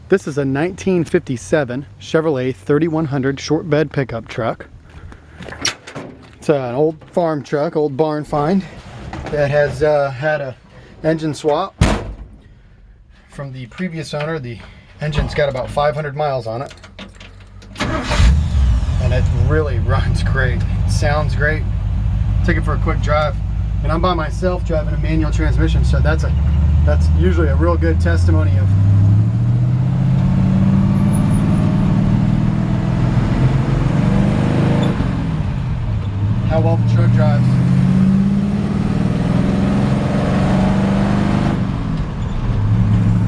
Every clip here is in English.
This is a 1957 Chevrolet 3100 short bed pickup truck. It's an old farm truck, old barn find that has had a engine swap from the previous owner. The engine's got about 500 miles on it, and it really runs great. It sounds great. Take it for a quick drive, and I'm by myself driving a manual transmission, so that's usually a real good testimony of how well the truck drives.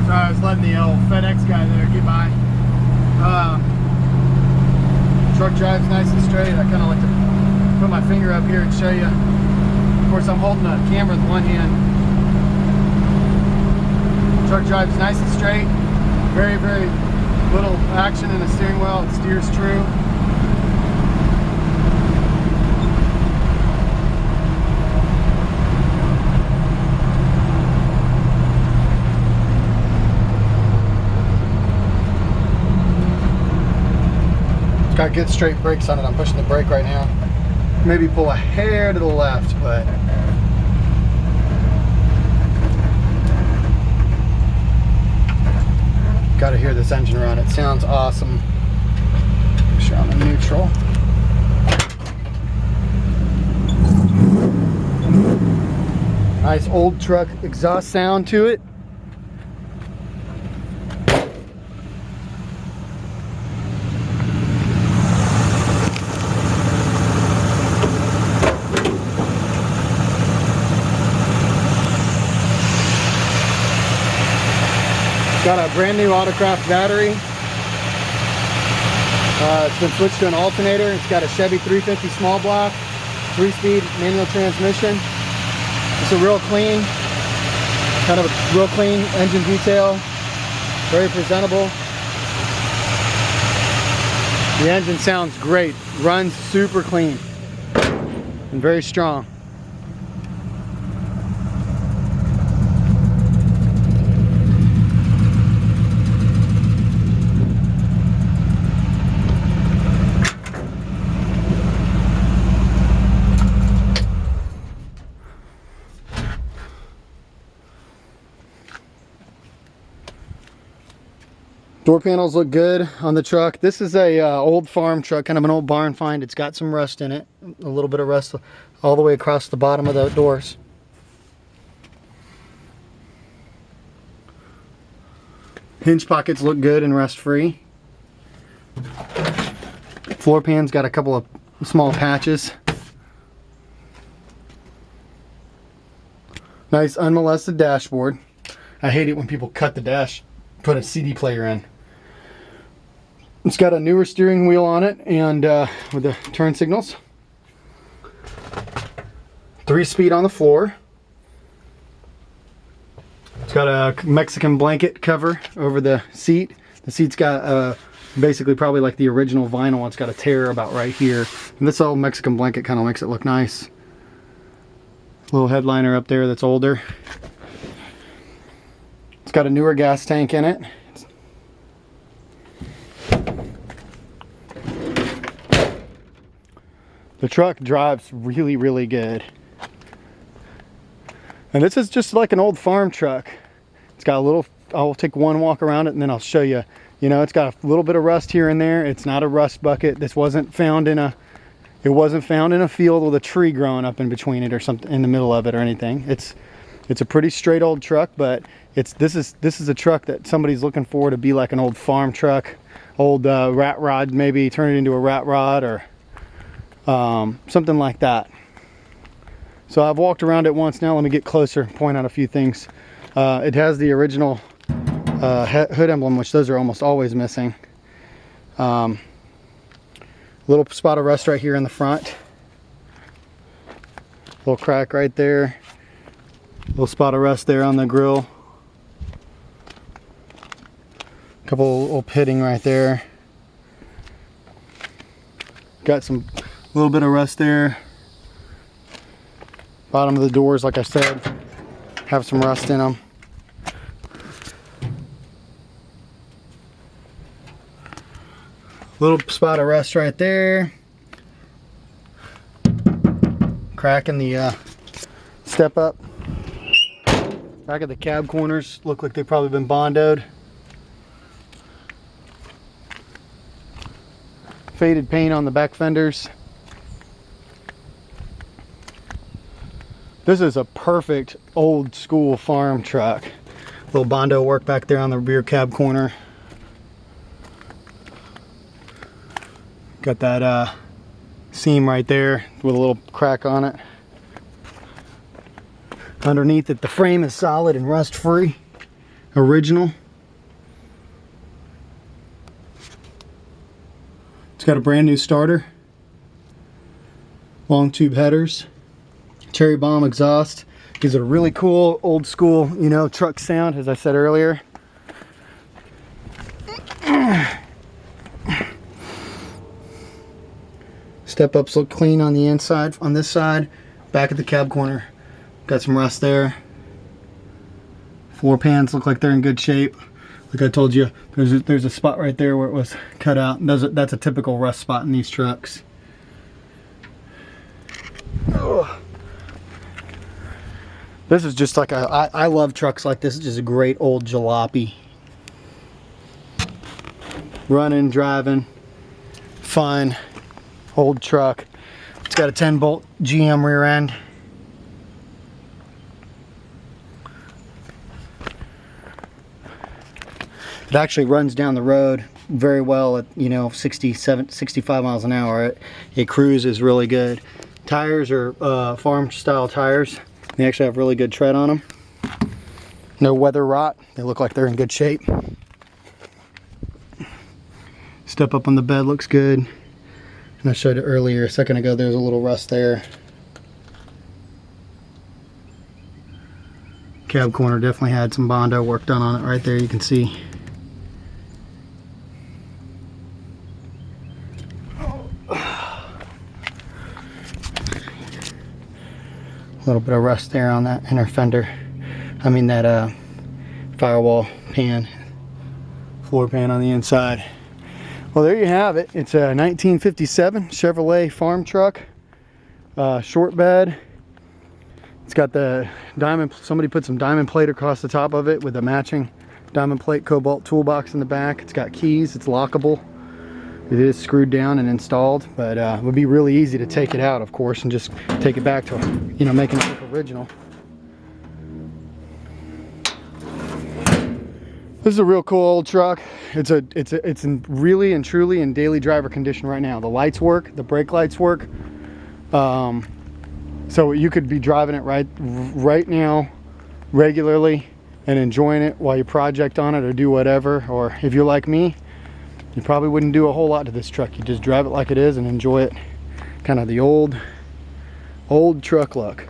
Sorry, I was letting the old FedEx guy there get by. Truck drives nice and straight. I kind of like to put my finger up here and show you. Of course, I'm holding a camera with one hand. Truck drives nice and straight. Very, very little action in the steering wheel. It steers true. Got good straight brakes on it. I'm pushing the brake right now. Maybe pull a hair to the left, but got to hear this engine run. It sounds awesome. Make sure I'm in neutral. Nice old truck exhaust sound to it. Got a brand new Autocraft battery. It's been switched to an alternator. It's got a Chevy 350 small block, 3-speed manual transmission. It's a real clean, kind of a real clean engine detail. Very presentable. The engine sounds great. Runs super clean and very strong. Door panels look good on the truck. This is a old farm truck, kind of an old barn find. It's got some rust in it, a little bit of rust all the way across the bottom of the doors. Hinge pockets look good and rust free. Floor pan's got a couple of small patches. Nice unmolested dashboard. I hate it when people cut the dash, put a CD player in. It's got a newer steering wheel on it, and with the turn signals. 3-speed on the floor. It's got a Mexican blanket cover over the seat. The seat's got basically probably like the original vinyl. It's got a tear about right here. And this old Mexican blanket kind of makes it look nice. Little headliner up there that's older. It's got a newer gas tank in it. The truck drives really, really good. And this is just like an old farm truck. It's got a little, I'll take one walk around it and then I'll show you. You know, it's got a little bit of rust here and there. It's not a rust bucket. This wasn't found in a, it wasn't found in a field with a tree growing up in between it or something in the middle of it or anything. It's a pretty straight old truck, but this is a truck that somebody's looking for to be like an old farm truck, old rat rod, maybe turn it into a rat rod or something like that. So I've walked around it once now. Let me get closer, point out a few things. It has the original hood emblem, which those are almost always missing. Little spot of rust right here in the front. Little crack right there. Little spot of rust there on the grill. Couple little pitting right there. Got some little bit of rust there. Bottom of the doors, like I said, have some rust in them. Little spot of rust right there. Crack in the step up. Back of the cab corners look like they've probably been Bondoed. Faded paint on the back fenders. This is a perfect old school farm truck. Little Bondo work back there on the rear cab corner. Got that seam right there with a little crack on it. Underneath it, the frame is solid and rust free. Original. It's got a brand new starter. Long tube headers. Cherry bomb exhaust. Gives it a really cool old school, you know, truck sound, as I said earlier. Step ups look clean on the inside. On this side, back at the cab corner, got some rust there. Floor pans look like they're in good shape. Like I told you, there's a spot right there where it was cut out. That's a typical rust spot in these trucks. Oh. This is just like I love trucks like this. It's just a great old jalopy. Running, driving, fun, old truck. It's got a 10-bolt GM rear end. It actually runs down the road very well at, you know, 65 miles an hour. It cruises really good. Tires are farm style tires. They actually have really good tread on them. No weather rot. They look like they're in good shape. Step up on the bed looks good. And I showed it earlier a second ago, there's a little rust there. Cab corner definitely had some Bondo work done on it right there, you can see. A little bit of rust there on that inner fender. I mean that firewall pan, floor pan on the inside. Well, there you have it. It's a 1957 Chevrolet farm truck, short bed. It's got the diamond, somebody put some diamond plate across the top of it with a matching diamond plate cobalt toolbox in the back. It's got keys, it's lockable. It is screwed down and installed, but it would be really easy to take it out, of course, and just take it back to, you know, making it look original. This is a real cool old truck. It's in really and truly in daily driver condition right now. The lights work, the brake lights work. So you could be driving it right now, regularly, and enjoying it while you project on it or do whatever. Or if you're like me, you probably wouldn't do a whole lot to this truck. You just drive it like it is and enjoy it. Kind of the old truck look.